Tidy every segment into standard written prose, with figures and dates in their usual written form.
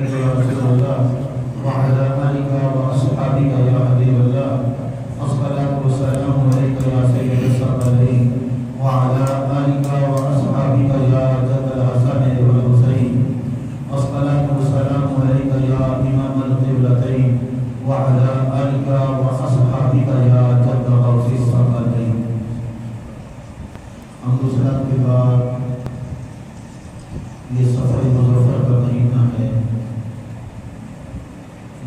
عليك يا رسول الله وعلى آلك وأصحابك يا حبيب الله الصلاة والسلام عليك يا سيد الثقلين وعلى آلك وأصحابك يا جد الحسن والحسين الصلاة والسلام عليك يا إمام القبلتين وعلى آلك وأصحابك يا جد غوث الثقلين. صلاة کے بعد یہ سفر مظفر کا مہینہ ہے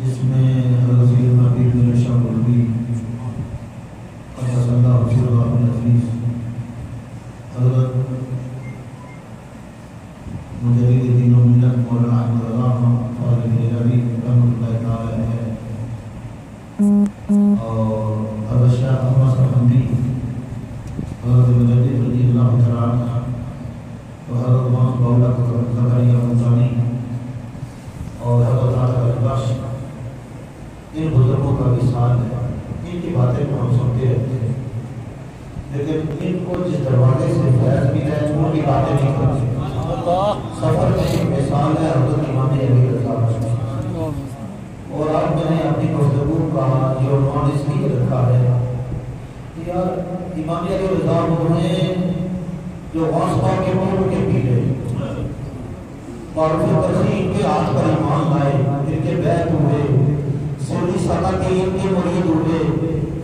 جس میں حضرت سیدنا پیر میر شاہ مولوی قدس اللہ سرہ العزیز حضرت مجدد دین و ملت مولانا احمد اللہ فاضل دہلوی رحمۃ اللہ تعالی علیہ اور حضرت شیخ احمد سرحندی حضرت مجدد رضی اللہ تعالی عنہ اور حضرت محمد باولا زکریا منصانی اور حضرت عاطف البخش ان بزرگوں کا وصال ہے. ان کی باتیں تو ہم سنتے رہتے ہیں لیکن ان کو جس دروازے سے فیض بھی ہے ان کی باتیں نہیں کرتے. سفر میں ایک مثال ہے حضرت امام علی رضا اور آج میں نے اپنی گفتگو کا یہ عنوان اس لیے رکھا ہے کہ یار امام علی رضا وہ ہیں جو واسطہ کے ملک کے پیلے معروف ترسیم کے ہاتھ پر ایمان لائے ان کے بیعت ہوئے سوری سادہ کے ان کے مرید ہوئے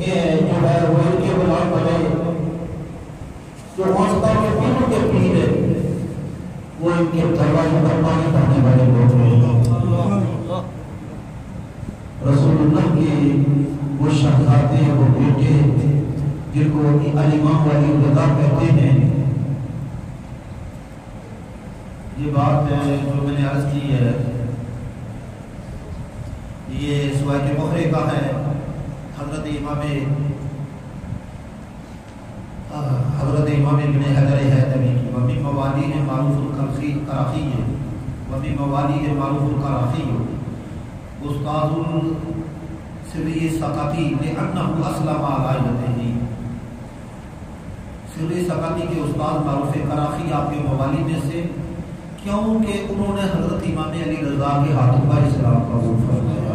جو ہے وہ ان کے غلام بنے جو واسطہ کے ملک کے پیلے وہ ان کے دروازے پر پانی پڑنے والے لوگ ہیں. رسول اللہ کے وہ شہزادے وہ بیٹے جن کو الامام ولی رضا کہتے ہیں. یہ بات ہے جو میں نے عرض کی ہے یہ سوائے مخرے کا ہے. حضرت امام ابن حجر حیثمی کی ومی موالی معروف القراخی ومی موالی معروف القراخی استاد السری سقطی لأنه اسلم علی یدیہ. سری سقطی کے استاد معروف قراخی آپ کے موالی میں سے کیونکہ انہوں نے حضرت امام علی رضا کے ہاتھوں کا اسلام قبول فرمایا.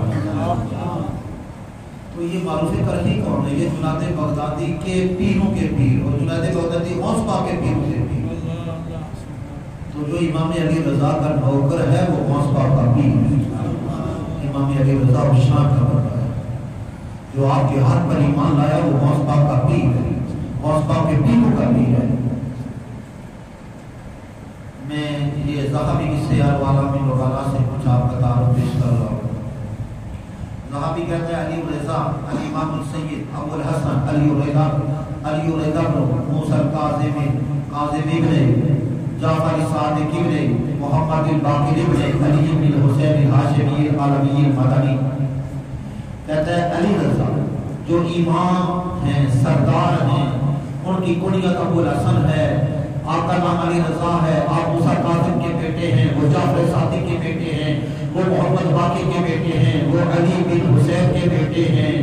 تو یہ معروف قراخی کون ہے؟ یہ جنید بغدادی کے پیروں کے پیر اور جنید بغدادی غوث پاک کے پیروں کے پیر. تو جو امام علی رضا کا نوکر ہے وہ غوث پاک کا پیر ہے. امام علی رضا شان کا بندہ ہے. جو آپ کے ہاتھ پر ایمان لایا وہ غوث پاک کا پیر ہے. غوث پاک کے پیروں کا پیر ہے. میں یہ ذہبی کی سیار والا میں والا سے کچھ آپ کا تعارف پیش کر رہا ہوں. ذہبی کہتا ہے علی رضا الامام السید ابو الحسن علی رضا موسیٰ القاظم ابن جعفر صادق ابن محمد الباقر ابن علی ابن الحسین الہاشمی العالمی المدنی. کہتا ہے علی رضا جو امام ہیں سردار ہیں ان کی کنیت ابو الحسن ہے. آپ کا نام علی رضا ہے. آپ موسیٰ قاسم کے بیٹے ہیں. وہ جعفر صادق کے بیٹے ہیں. وہ محمد باقر کے بیٹے ہیں. وہ علی بن حسین کے بیٹے ہیں.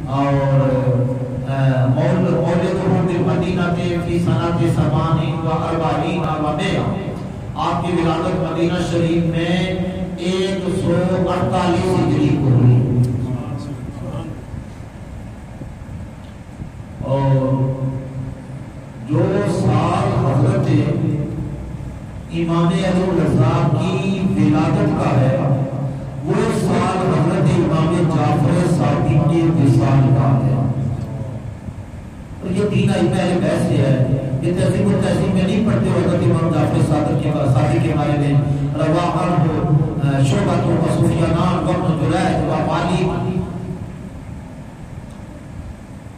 اور مولد مدینہ کے فی سنۃ 47 آپ کی ولادت مدینہ شریف میں 148 ہجری کو ہوئی. اور جو سال حضرت امام علی رضا کی ولادت کا ہے وہ سال حضرت امام جعفر صادق کے وصال کا ہے. اور یہ تین ائمہ اہل بیت سے ہے. یہ تہذیب و تہذیب میں نہیں پڑھتے حضرت امام جعفر صادق کے بارے میں رواہ عنہ شعبۃ و سفیان وابن جریج و مالک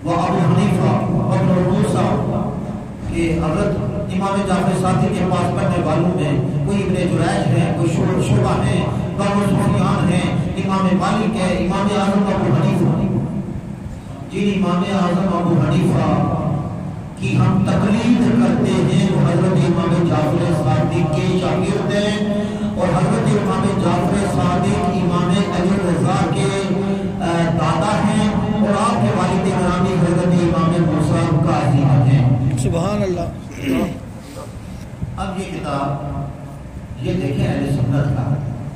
و ابو حنیفہ وابن موسیٰ کہ حضرت امام جعفر صادق کے پاس پڑھنے والوں میں کوئی ابن جریج ہے, کوئی شعبہ ہے, ابو سفیان ہے, امام مالک ہے, امام اعظم ابو حنیفہ. جن امام اعظم ابو حنیفہ کی ہم تقلید کرتے ہیں وہ حضرت امام جعفر صادق کے شاگرد ہیں اور حضرت امام جعفر صادق امام علی رضا کے دادا ہیں اور آپ کے والد گرامی حضرت امام موسیٰ قاظم ہیں. سبحان اللہ. اب یہ کتاب یہ دیکھیں اہل سنت کا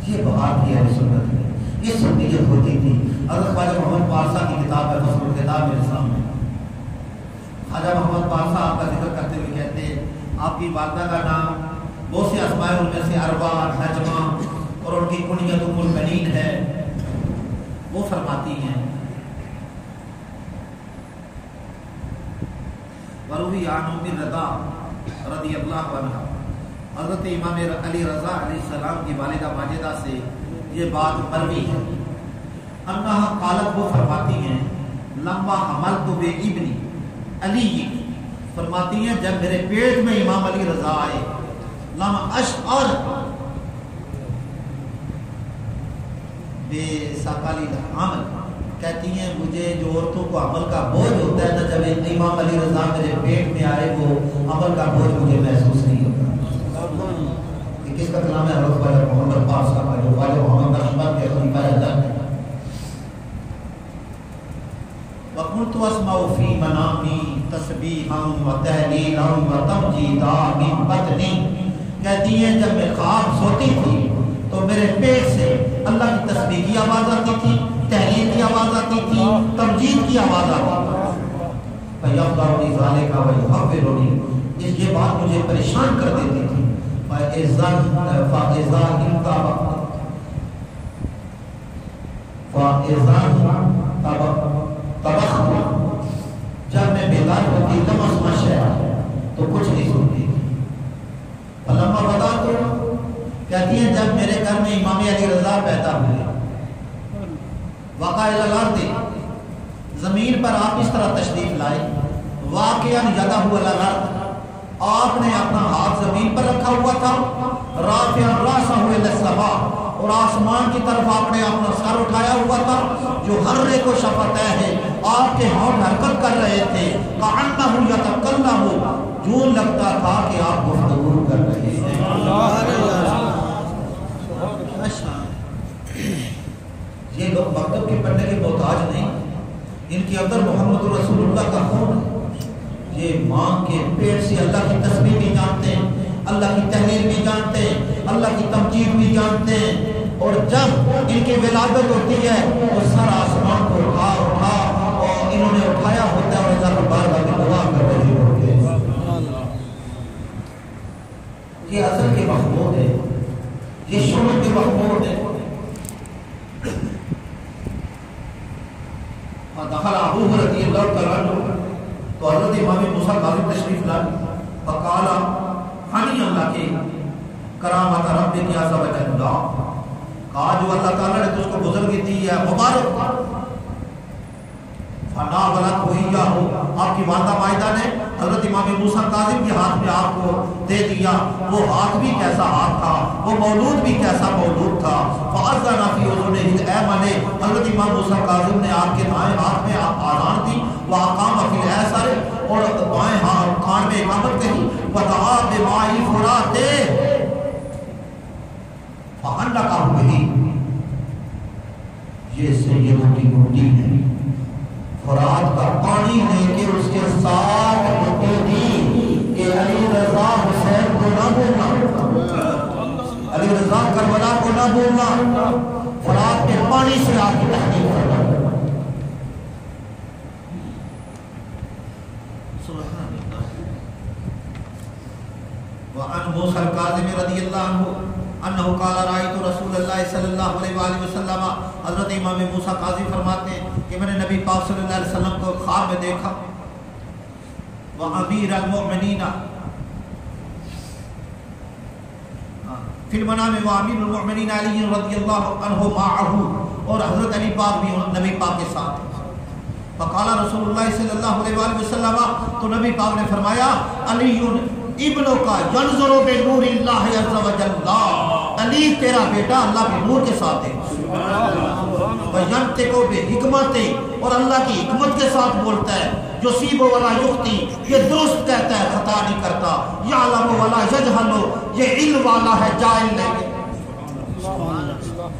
یہ بہار کی اہل سنت میں یہ سنیت ہوتی تھی. حضرت خواجہ محمد پارسا کی کتاب ہے فصل الکتاب میرے سامنے. خواجہ محمد پارسا آپ کا ذکر کرتے ہوئے کہتے ہیں آپ کی والدہ کا نام بہت سے اسماء ان میں سے اربا نجمہ اور ان کی کنیت ام البنین ہے. وہ فرماتی ہیں وروی عن ام رضا رضی اللہ عنہ حضرت امام علی رضا علیہ السلام کی والدہ ماجدہ سے یہ بات مروی ہے. انہا قالت وہ فرماتی ہیں لما حملت بابنی علی فرماتی ہیں جب میرے پیٹ میں امام علی رضا آئے لما اشعر بے ثقل الحمل کہتی ہیں مجھے جو عورتوں کو عمل کا بوجھ ہوتا ہے نا جب امام علی رضا میرے پیٹ میں آئے وہ عمل کا بوجھ مجھے محسوس نہیں ہوتا. کس کا کلام ہے؟ حضرت خواجہ محمد پارسا کا جو خواجہ محمد نقشبند کے خلیفہ اعظم ہیں. وَقُلْتُ أَسْمَعُ فِي مَنَامِي تَسْبِيحًا وَتَهْلِيلًا وَتَمْجِيدًا مِنْ بَطْنِي کہتی ہیں جب میں خواب سوتی تھی تو میرے پیٹ سے اللہ کی تسبیح کی آواز آتی تھی, تحلیل کی آواز آتی تھی, تمجید کی آواز آتی تھی. فَيَفْضَرُنِي ذَلِكَ وَيُحَوِّرُنِي یہ بات مجھے پریشان کر دیتی تھی. جب میں بیدار ہوتی تو کچھ نہیں سنتی تھی. علامہ بتا تو کہتی ہیں جب میرے گھر میں امام علی رضا پیدا ہوئے وقع الارض زمین پر آپ اس طرح تشریف لائے واقعا یدہ الارض آپ نے اپنا ہاتھ زمین پر رکھا ہوا تھا رافعا راسہ الی السماء اور آسمان کی طرف آپ نے اپنا سر اٹھایا ہوا تھا جو ہر کو شفت ہے آپ کے ہونٹ حرکت کر رہے تھے کأنہ یتکلم یوں لگتا تھا کہ آپ گفتگو کر رہے ہیں. یہ لوگ مکتب کے پڑھنے کے محتاج نہیں, ان کے اندر محمد رسول اللہ کا خون ہے. یہ ماں کے پیٹ سے اللہ کی تسبیح بھی جانتے ہیں, اللہ کی تحلیل بھی جانتے ہیں, اللہ کی تمجید بھی جانتے ہیں. اور جب ان کی ولادت ہوتی ہے وہ سر آسمان کو اٹھا اور انہوں نے اٹھایا ہوتا ہے اور اللہ کی بارگاہ میں دعا کر رہے ہوتے ہیں. یہ اصل کے محمود ہے, یہ شروع کے محمود ہے. دخل ابو رضی اللہ تعالیٰ عنہ تو حضرت امام موسیٰ کاظم تشریف لائے فقال ہنی اللہ کے کرامت رب کی عز و جل کہا جو اللہ تعالیٰ نے تجھ کو بزرگی دی ہے مبارک. فنا غلط ہوئی یا ہو آپ کی والدہ مائدہ نے حضرت امام موسیٰ کاظم کے ہاتھ میں آپ کو دے دیا. وہ ہاتھ بھی کیسا ہاتھ تھا, وہ مولود بھی کیسا مولود تھا. فَأَذَّنَ فِي أُذُنِهِ الْأَيْمَنِ حضرت امام موسیٰ کاظم نے آپ کے دائیں ہاتھ میں آذان دی. وَأَقَامَ فِي الْأَيْسَرِ اور بائیں کان میں اقامت کہی. وَدَعَا بِمَاءِ الْفُرَاتِ فَحَلَّقَهُ بِهِ یہ سیدوں کی گھٹی ہے. فرات کا پانی لے کے اس کے ساتھ گھٹی دی کہ علی رضا حسین کو نہ بولنا, علی رضا کربلا کو نہ بولنا, فرات کے پانی سے آپ کی تحقیق کرنا. وعن موسیٰ الکاظم رضی اللہ عنہ انہو قال رأیت رسول اللہ صلی اللہ علیہ وآلہ وسلم حضرت امام موسیٰ قاضی فرماتے ہیں کہ میں نے نبی پاک صلی اللہ علیہ وسلم کو خواب میں دیکھا. وَأَمِيرَ الْمُؤْمِنِينَ فی المنام وَأَمِيرُ الْمُؤْمِنِينَ علی رضی اللہ عنہ معہو اور حضرت علی پاک بھی نبی پاک کے ساتھ. فقال رسول اللہ صلی اللہ علیہ وآلہ وسلم تو نبی پاک نے فرمایا علی ابنوں کا ینظرو بے نور اللہ عز و جل علی تیرا بیٹا اللہ کے نور کے ساتھ ہے. وَيَنْتِقُ بِحِکْمَتِ اور اللہ کی حکمت کے ساتھ بولتا ہے. یُصِیبُ وَلَا یُخْطِئُ یہ درست کہتا ہے خطا نہیں کرتا. یعلم ولا یجہل یہ علم والا ہے جاہل نہیں. سبحان اللہ.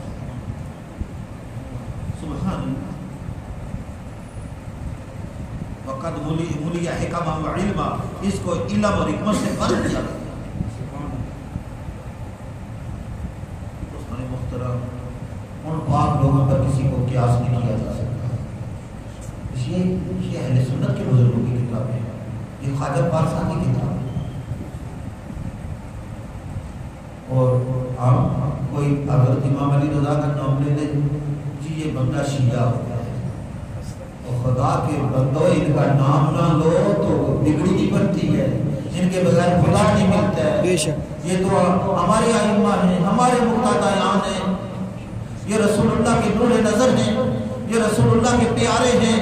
وقد ملی حکمہ و علمہ اس کو علم اور حکمت سے بھر دیا. لوگوں پر کسی کو قیاس نہیں کیا جا سکتا. اس لیے یہ اہل سنت کے بزرگوں کی کتاب ہے، یہ خواجہ پارسا کی کتاب ہے. اور ہم کوئی حضرت امام علی رضا کا نام لے لیں، جی یہ بندہ شیعہ ہو گیا ہے، اور خدا کے بندوں ان کا نام نہ لو تو بگڑی نہیں بنتی ہے، جن کے بغیر خدا نہیں ملتا ہے. بے شک یہ تو ہمارے ائمہ ہیں، ہمارے مقتدیان ہیں، یہ رسول اللہ کے نور نظر ہیں، یہ رسول اللہ کے پیارے ہیں،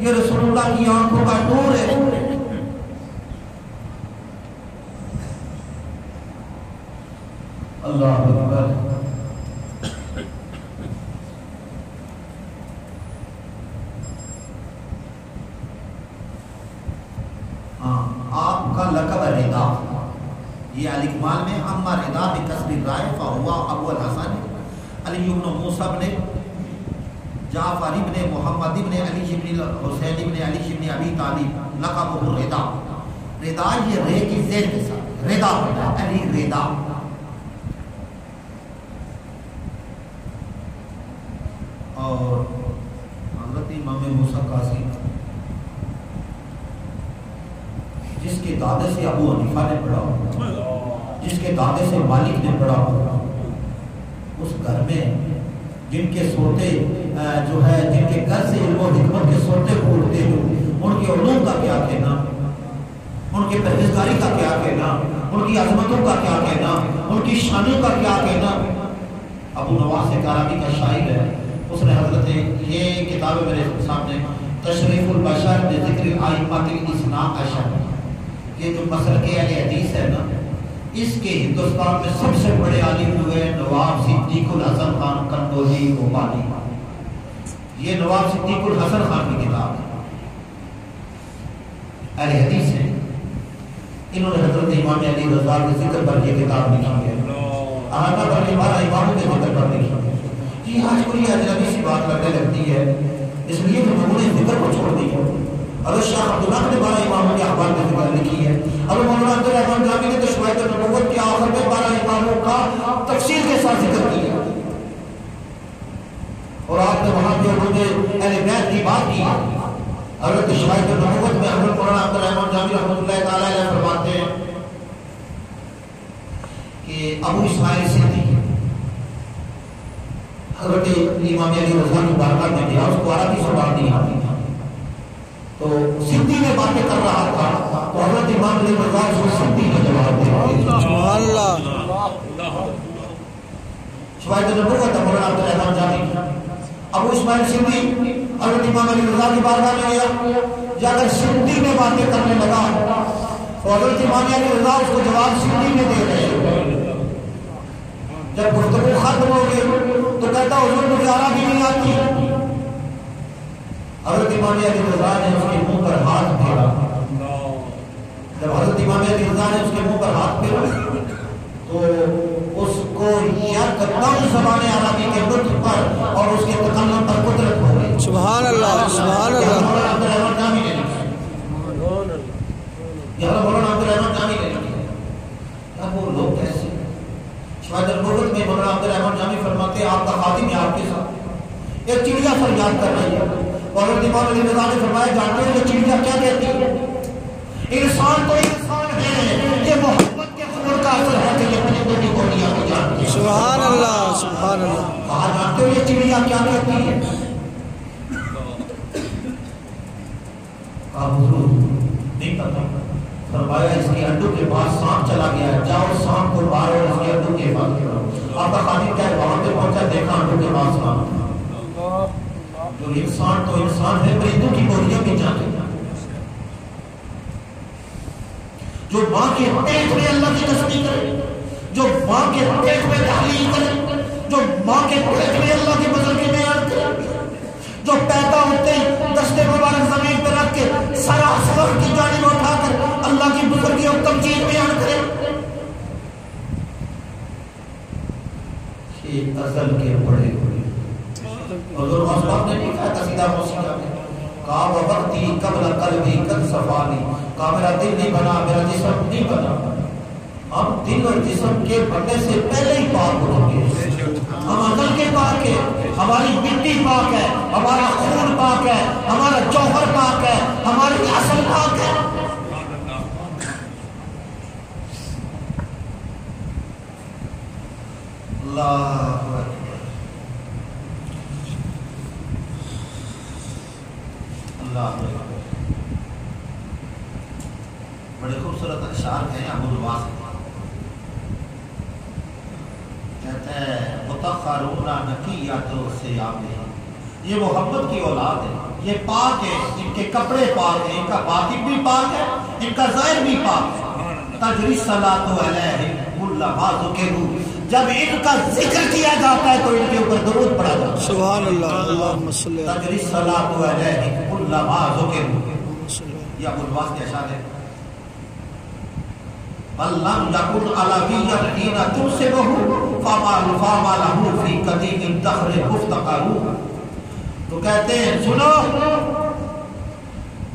یہ رسول اللہ کی آنکھوں کا نور ہے. اللہ اکبر. آپ کا لقب رضا، یہ الاکمال میں اما رضا بکسر الراء فہو ابو الحسن علی بن موسیٰ بن جعفر بن محمد بن علی بن حسین بن علی بن ابی طالب لقبہ رضا. رضا یہ رے کی زیر کے ساتھ رضا علی رضا. اور حضرت امام موسیٰ قاضی جس کے دادے سے ابو حنیفہ نے پڑھا، جس کے دادے سے مالک نے پڑھا، اس گھر میں جن کے سوتے جو ہے جن کے گھر سے علم و حکمت کے سوتے پھوٹتے ہو، ان کے علوم کا کیا کہنا، ان کے پرہیزگاری کا کیا کہنا، ان کی عظمتوں کا کیا کہنا، ان کی شانوں کا کیا کہنا. ابو نواس کارانی کا شاعر ہے، اس نے حضرت یہ کتاب میرے سامنے تشریف البشر بذکر ائمۃ الاسلام اشر، یہ جو مسلک اہل حدیث ہے نا، اس کے ہندوستان میں سب سے بڑے عالم ہوئے نواب صدیق الحسن خان قندوزی بھوپالی. یہ نواب صدیق الحسن خان کی کتاب ہے، اہل حدیث ہے. انہوں نے حضرت امام علی رضا کے ذکر پر یہ کتاب لکھی ہے، احاطہ کرنے والا اماموں کے ذکر پر لکھی ہے. جی آج کوئی اجنبی سی بات لگنے لگتی ہے، اس لیے کہ لوگوں نے ذکر کو چھوڑ دیا. اگر شاہ عبداللہ نے 12 اماموں کے احوال میں ذکر لکھی ہے، اگر مولانا عبدالرحمن جامی نے تو شوائد النبوت کے آخر میں 12 اماموں کا تفصیل کے ساتھ ذکر کیا، اور آپ نے وہاں جو مجھے اہل بیت کی بات کی. حضرت شوائد النبوت میں حضرت مولانا عبدالرحمن جامی رحمۃ اللہ تعالی علیہ فرماتے ہیں کہ ابو اسماعیل صدیق حضرت امام علی رضا کی بارگاہ میں گیا، اس کو عربی زبان نہیں آتی تھا، تو سندھی میں باتیں کر رہا تھا، تو حضرت امام علی رضا اس کو سندھی میں جواب دے رہے تھے. سبحان اللہ. شوائد النبوت مولانا عبدالرحمن جامی ابو اسماعیل سندھی حضرت امام علی رضا کی بارگاہ میں گیا، جا کر سندھی میں باتیں کرنے لگا، تو حضرت امام علی رضا اس کو جواب سندھی میں دے رہے ہیں. جب گفتگو ختم ہو گئی تو کہتا حضور مجھے عربی نہیں آتی. حضرت امام علی رضا نے اس کے منہ پر ہاتھ پھیرا. جب حضرت امام علی رضا نے اس کے منہ پر ہاتھ پھیرا تو اس کو یکدم زبان عربی کے نطق پر اور اس کے تکلم پر قدرت ہو گئی. سبحان اللہ سبحان اللہ. مولانا عبدالرحمن جامی نے یہاں مولانا عبدالرحمن جامی نے اب وہ لوگ کیسے شوائد النبوت میں مولانا عبدالرحمن جامی فرماتے ہیں آپ کا خادم ہے آپ کے ساتھ، ایک چڑیا فریاد کر رہی ہے، اور حضرت امام علی رضا نے فرمایا جانتے ہیں یہ چڑیا کیا کہتی ہے؟ انسان تو انسان ہے، یہ محبت کے خون کا اثر ہے کہ یہ پرندوں کی بولیاں کو جانتی ہے. سبحان اللہ سبحان اللہ. کہا جانتے ہو یہ چڑیا کیا کہتی ہے؟ کہا حضور نہیں پتا. فرمایا اس کے انڈوں کے پاس سانپ چلا گیا ہے، جاؤ سانپ کو مارو اور اس کے انڈوں کے پاس کرو. آپ کا خادم کیا ہے وہاں پہ پہنچا، دیکھا انڈوں کے پاس سانپ. جو انسان تو انسان ہے، پرندوں کی بولیاں بھی جانتے ہیں. جو ماں کے پیٹ میں اللہ کی تسبیح کرے، جو ماں کے پیٹ میں تحلیل کرے، جو ماں کے پیٹ میں اللہ کی بزرگی بیان کرے، جو پیدا ہوتے ہیں دستے مبارک زمین پر رکھ کے سر اصغر کی جانب اٹھا کر اللہ کی بزرگی اور تمجید بیان کرے. یہ ازل کے بڑے ہوئے حضور مصطفیٰ نے لکھا ہے قصیدہ موسیقی میں، کہا وقتی قبل قلبی قد صفانی، کہا میرا دل نہیں بنا، میرا جسم نہیں بنا. ہم دل اور جسم کے بننے سے پہلے ہی پاک ہو چکے ہیں، ہم عقل کے پاک ہیں. ہماری مٹی پاک ہے، ہمارا خون پاک ہے، ہمارا جوہر پاک ہے، ہماری اصل پاک ہے۔ اللہ اللہ بڑے خوبصورت اشعار ہیں ابو الواس کہتے ہیں متخرون نقیۃ ثیاب، یہ محبت کی اولاد ہے، یہ پاک ہے، ان کے کپڑے پاک ہیں، ان کا باطن بھی پاک ہے، ان کا ظاہر بھی پاک ہے۔ تجری الصلاۃ علیہم کلما ذکروا، جب ان کا ذکر کیا جاتا ہے تو ان کے اوپر درود پڑھا جاتا ہے۔ سبحان اللہ، اللہم صلی اللہ تجری الصلاۃ علیہم کلما ذکروا، یہ ابو الواس کے اشعار ہے۔ لم یکن علویا حین تنسبہ فما لہ فی قدیم الدہر مفتقر، تو کہتے ہیں سنو،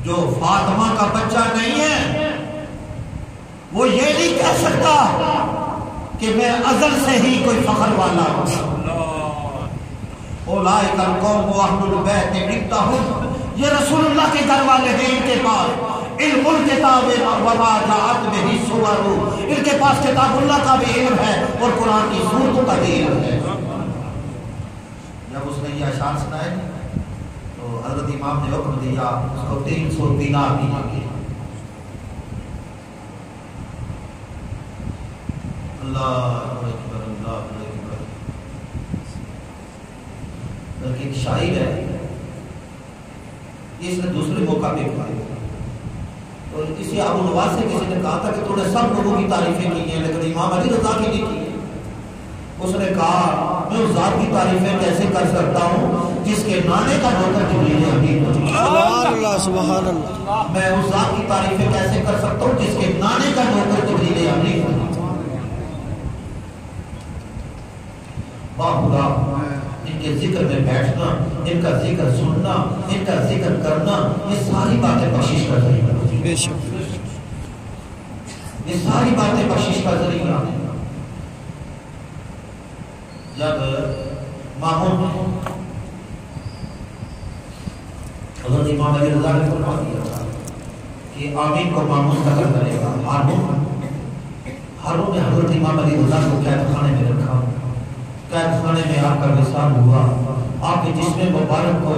جو فاطمہ کا بچہ نہیں ہے وہ یہ نہیں کہہ سکتا کہ میں ازل سے ہی کوئی فخر والا ہوں۔ اولئک القوم اہل البیت عندہم، یہ رسول اللہ کے گھر والے ہیں، ان کے پاس علم الکتاب وما جاءت بہ الصور، ان کے پاس کتاب اللہ کا بھی علم ہے اور قرآن کی سورتوں کا بھی علم ہے۔ جب اس نے یہ اشعار سنائے تو حضرت امام نے حکم دیا اس کو 300 دینار دیا گیا۔ اللہ اکبر، اللہ اکبر۔ بلکہ ایک شاعر ہے، اس نے دوسرے موقع پہ کہا، تو اسی ابو الواس سے کسی نے کہا تھا کہ تو نے سب لوگوں کی تعریفیں کی ہیں لیکن امام علی رضا کی نہیں کی۔ اس نے کہا میں اس ذات کی تعریفیں کیسے کر سکتا ہوں جس کے نانے کا نوکر جبریل امین ہو۔ سبحان اللہ، سبحان اللہ۔ میں اس ذات کی تعریفیں کیسے کر سکتا ہوں جس کے نانے کا نوکر جبریل امین ہو۔ باخدا ان کے ذکر میں بیٹھنا، ان کا ذکر سننا، ان کا ذکر کرنا، یہ ساری باتیں بخشش کا ذریعہ ہوتی ہیں۔ بے شک یہ ساری باتیں بخشش کا ذریعہ ہیں۔ جب مامون حضرت امام علی رضا نے فرما دیا کہ آمین کو مامون قتل کرے گا، ہارون نے حضرت امام علی رضا کو قید خانے میں رکھا، قید خانے میں آپ کا وصال ہوا، آپ کے جسم مبارک کو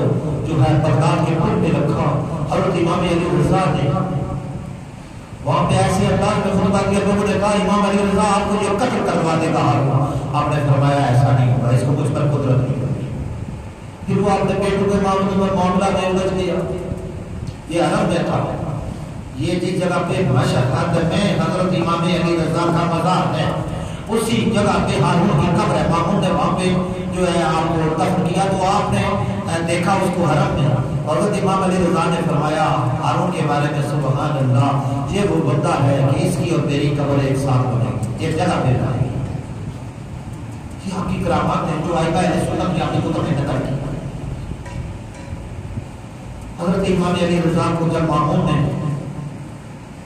جو ہے بغداد کے پل پہ رکھا۔ حضرت امام علی رضا نے وہاں پہ ایسے انداز میں خطبہ کیا، لوگوں نے کہا امام علی رضا آپ کو یہ قتل کروا دے گا، آپ نے فرمایا ایسا نہیں ہوگا، اس کو مجھ پر قدرت نہیں ہوگی۔ پھر وہ اپنے بیٹوں کے معاملہ میں الجھ گیا۔ یہ عرب میں تھا، یہ جس جگہ پہ مشہد میں حضرت امام علی رضا کا مزار ہے اسی جگہ پہ ہارون کی قبر ہے۔ مامون نے وہاں پہ جو ہے آپ کو دفن کیا تو آپ نے دیکھا اس کو حرم میں، حضرت امام علی رضا نے فرمایا ہارون کے بارے میں سبحان اللہ، یہ وہ بندہ ہے کہ اس کی اور میری قبر ایک ساتھ بنے گی، ایک جگہ پہ رہے گی۔ یہ آپ کی کرامات ہیں جو آئبہ اہل سنت نے اپنی کتب میں نقل کی۔ حضرت امام علی رضا کو جب مامون نے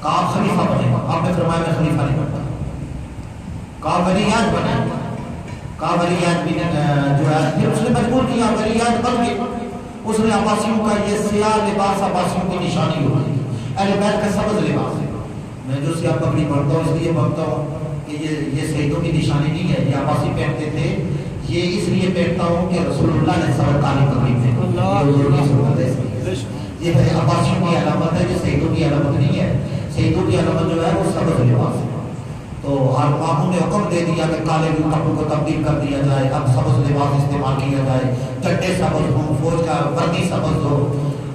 کہا خلیفہ بنے گا، آپ نے فرمایا میں خلیفہ نہیں بنتا، کہا ولیات بنے، کہا ولیات بھی جو ہے، پھر اس نے مجبور کیا ولیات بن گئے۔ اس نے عباسیوں کا یہ سیاہ لباس عباسیوں کی نشانی ہوتی ہے، اہل بیت کا سبز لباس ہے۔ میں جو سیاہ پگڑی پڑھتا ہوں اس لیے پڑھتا ہوں کہ یہ شہیدوں کی نشانی نہیں ہے، یہ عباسی پہنتے تھے، یہ اس لیے پہنتا ہوں کہ رسول اللہ نے سبز کالی پگڑی پہنی، یہ عباسیوں کی علامت ہے، یہ شہیدوں کی علامت نہیں ہے۔ شہیدوں کی علامت جو ہے وہ سبز لباس ہے۔ تو ہر ماموں نے حکم دے دیا کہ کالے کپڑوں کو تبدیل کر دیا جائے، اب سبز لباس استعمال کیا جائے، چٹے سبز ہوں، فوج کا وردی سبز ہو۔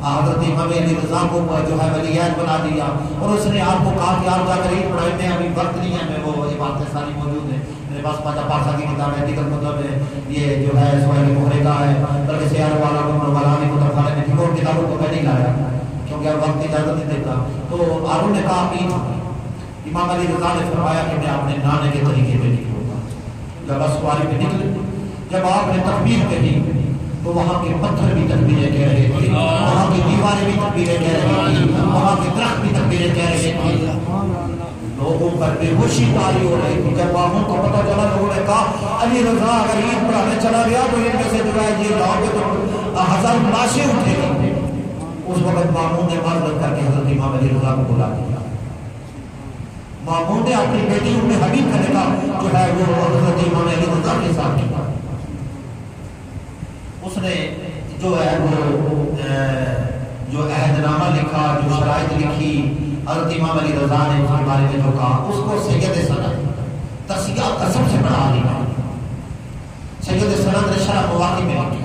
حضرت امام علی رضا کو جو ہے ولیات بنا دیا اور اس نے آپ کو کہا کہ آپ جا کر عید پڑھائیں میں ابھی وقت نہیں ہے، میں وہ یہ باتیں ساری موجود ہیں میرے پاس، پاچا پارسا کی کتاب ہے، دیگر کتب ہے، یہ جو ہے سوائل محرے کا ہے، بلکہ سیار والا مولانا کتب خانے میں تھی، اور کتابوں کو میں نہیں لایا کیونکہ اب وقت اجازت نہیں دیتا۔ تو ہارون نے کہا عید، امام علی رضا نے فرمایا کہ میں اپنے نانے کے طریقے پہ نکلوں گا۔ جب اسواری پہ نکلے، جب آپ نے تکبیر کہی تو وہاں کے پتھر بھی تکبیریں کہہ رہے تھے، وہاں کی دیواریں بھی تکبیریں کہہ رہی تھی، وہاں کے درخت بھی تکبیریں کہہ رہے تھے۔ لوگوں پر بےہوشی طاری ہو رہی تھی. جب مامون کو پتہ چلا لوگوں نے کہا علی رضا اگر عید پڑھانے چلا گیا تو ان میں سے جو ہے یہ جاؤ گے تو 1000 لاشیں اٹھے گی. اس وقت مامون نے معذرت کر کے حضرت امام علی رضا کو بلا دیا. مامون نے اپنی بیٹی ام حبیب کا نکاح جو ہے وہ حضرت امام علی رضا کے ساتھ کیا. اس نے جو ہے وہ جو عہد نامہ لکھا, جو شرائط لکھی, حضرت امام علی رضا نے اس کے بارے میں جو کہا اس کو سید سند تصحیح کا سب سے بڑا عالم ہے. سید سند نے شرح مواقع میں لکھی.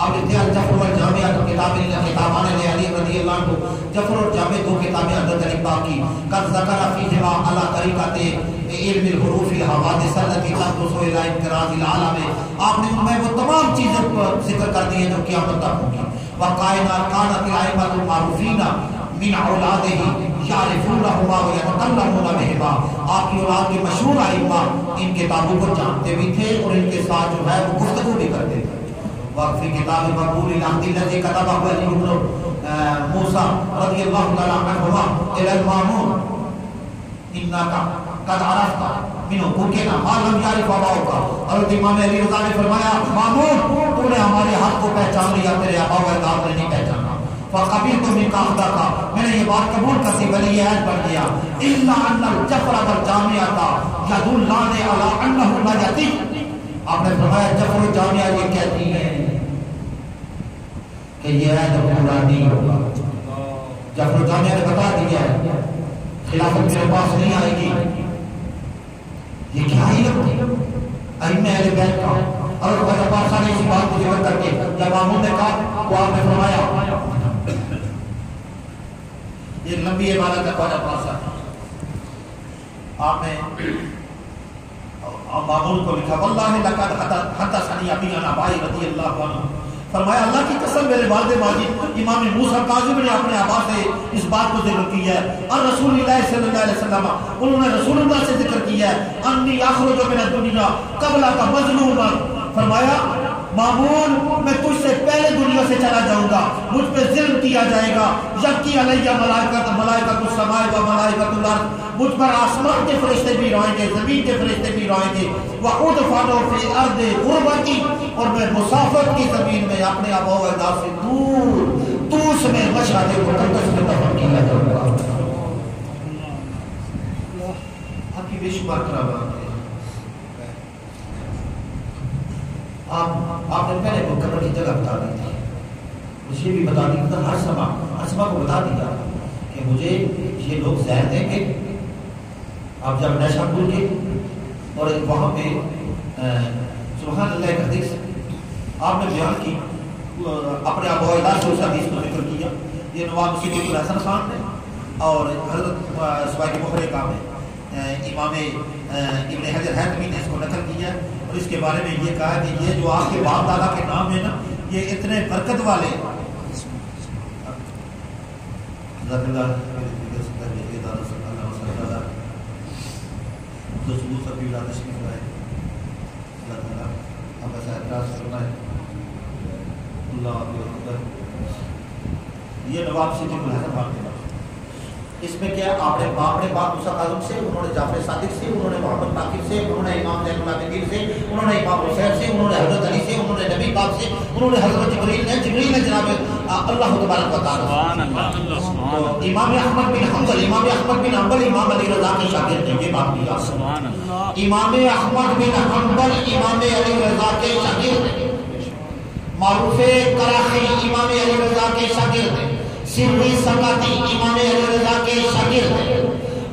آپ لکھتے ہیں جفر والجامعہ کتابان علی رضی اللہ عنہ. جفر اور جامع دو کتابیں حضرت علی پاک کی. قد ذکر فیہما علی طریقۃ علم الحروف الحوادث التي تحدث الى انقراض العالم. آپ نے ان میں وہ تمام چیزیں ذکر کر دی ہیں جو قیامت تک ہوں گی. وقائنات كانت الائمة المعروفین من اولادہ یعرفونہما ویتکلمون بہما. آپ کی اولاد کے مشہور ائمہ ان کتابوں کو جانتے بھی تھے اور ان کے ساتھ جو ہے وہ گفتگو بھی کرتے تھے. وفي كتاب مقبول العهد الذي كتبه علي بن موسى رضي الله تعالى عنهما الى المامون انك قد عرفت من حقوقنا ما لم يعرف اباؤك. حضرت امام علی رضا نے فرمایا مامون تو نے ہمارے حق کو پہچان لیا, تیرے ابا و اجداد نے نہیں پہچانا. فقبلت منك عهدك, میں نے یہ بات قبول کر لی, ولی عہد بن گیا. الا ان الجفر والجامعة يدلان على انه لا يتم. آپ نے فرمایا جفر و جامعہ یہ کہتی ہیں کہ یہ عہد پورا نہیں ہوگا. جفر و جامعہ نے بتا دیا ہے خلافت میرے پاس نہیں آئے گی. یہ کیا علم ائمہ اہل بیت کا. اور حضرت پاک نے اسی بات کو ذکر کر کے جب مامون نے کہا تو آپ نے فرمایا یہ لمبی عبارت ہے خواجہ پاسا. آپ نے مامون کو لکھا واللہ لقد حدثنی ابی عن ابی رضی اللہ عنہ. فرمایا اللہ کی قسم میرے والد ماجد امام موسیٰ کاظم نے اپنے آبا سے اس بات کو ذکر کیا ہے. اور رسول اللہ صلی اللہ علیہ وسلم انہوں نے رسول اللہ سے ذکر کیا ہے انی اخرج من الدنیا قبل کا مظلوما. فرمایا مامون میں تجھ سے پہلے دنیا سے چلا جاؤں گا, مجھ پہ ظلم کیا جائے گا. یبکی علیہ ملائکۃ السماء و ملائکۃ الارض, مجھ پر آسمان کے فرشتے بھی روئیں گے, زمین کے فرشتے بھی روئیں گے. وَأُدْفَنُ فِي أَرْضِ غُرْبَتِي, اور میں مسافت کی زمین میں اپنے آبا و اجداد سے دور توس میں مشہد مقدس میں دفن کیا جاؤں گا. آپ کی بے شمار کرامات ہے. آپ نے پہلے قبر کی جگہ بتا دی تھی, مجھے بھی بتا دی تھی. ہر سما کو بتا دیا کہ مجھے یہ لوگ زہر دیں گے. آپ جب نیشا پور کے اور وہاں پہ سبحان اللہ ایک حدیث آپ نے بیان کی, اپنے آبا و اجداد سے اس حدیث کو ذکر کیا. یہ نواب سید الحسن خان نے اور حضرت سوائے مخرے کا میں امام ابن حجر حیثمی نے اس کو نقل کیا اور اس کے بارے میں یہ کہا کہ یہ جو آپ کے باپ دادا کے نام ہے نا یہ اتنے برکت والے یہ نواب سید الحسن خان کے اس میں کیا آپ نے باپ موسیٰ کاظم سے, انہوں نے جعفر صادق سے, انہوں نے محمد باقر سے, انہوں نے امام زین العابدین سے, انہوں نے امام حسین سے, انہوں نے حضرت علی سے, انہوں نے نبی پاک سے, انہوں نے حضرت جبریل نے جناب اللہ تبارک و تعالی. تو امام احمد بن حنبل امام علی رضا کے شاگرد ہیں. یہ بات بھی سبحان اللہ. امام احمد بن حنبل امام علی رضا کے شاگرد ہیں. معروف کراخی امام علی رضا کے شاگرد ہیں. سری سکاتی امام علی رضا کے شاگرد ہیں.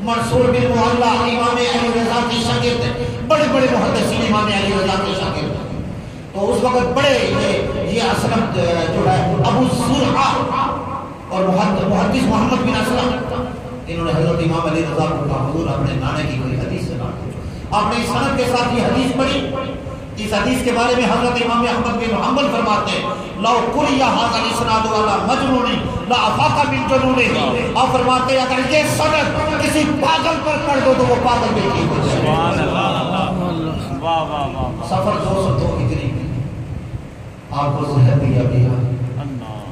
منصور بن معلا امام علی رضا کے شاگرد ہیں. بڑے بڑے محدثین امام علی رضا کے شاگرد ہیں. تو اس وقت بڑے یہ اسلم جو ہے ابو زرعہ اور محدث محمد بن اسلم انہوں نے حضرت امام علی رضا کو حضور اپنے نانے کی کوئی حدیث سنا. آپ نے اس سند کے ساتھ یہ حدیث پڑھی. اس حدیث کے بارے میں حضرت امام احمد بن حنبل فرماتے ہیں لو قرئ ھذا الاسناد علی مجنون لا افاق من جنونه. آپ فرماتے ہیں اگر یہ سند کسی پاگل پر پڑھ دو تو وہ پاگل بھی ٹھیک ہو جائے. سبحان اللہ. واہ واہ واہ. سفر 202 ہجری میں آپ کو زہر دیا گیا.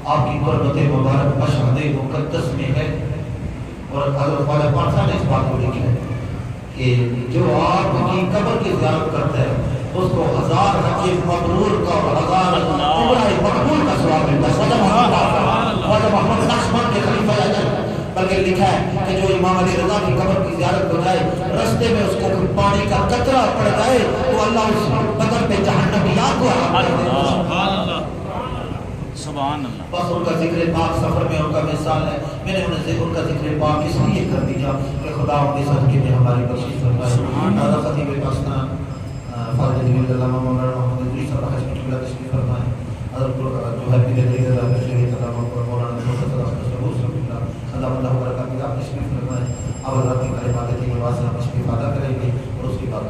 آپ کی قربت مبارک مشہد مقدس میں ہے. اور حضرت خواجہ پانسا نے اس بات کو لکھا ہے کہ جو آپ کی قبر کی زیارت کرتا ہے اس کو 1000 حج مبرور کا اور 1000 عمرہ مقبول کا ثواب ملتا ہے۔ خواجہ محمد نقشبند کے خلیفہ اجل بلکہ لکھا ہے کہ جو امام علی رضا کی قبر کی زیارت ہو جائے رستے میں اس کو پانی کا قطرہ پڑ جائے تو اللہ اس قبر پہ جہنمیات کو حرام کر دیتا ہے۔ سبحان اللہ۔ بس ان کا ذکر پاک سفر میں ان کا مثال ہے، میں نے انہیں ان کا ذکر پاک اس لیے کر دیا کہ خدا ان کے صدقے میں ہماری بخشش فرمائے۔ حضرت خطیب پاکستان فاضل جلیل علامہ مولانا محمد ادریس صاحب حج کی قبلہ تشریف فرمائے۔ حضرت جو ہے پیر علی رضا شریعت علامہ مولانا محمد صلی اللہ علیہ وسلم تشریف فرمائے۔ اب حضرت کی کلمات کی آواز سے ہم تشریف ادا کریں گے اور اس کے بعد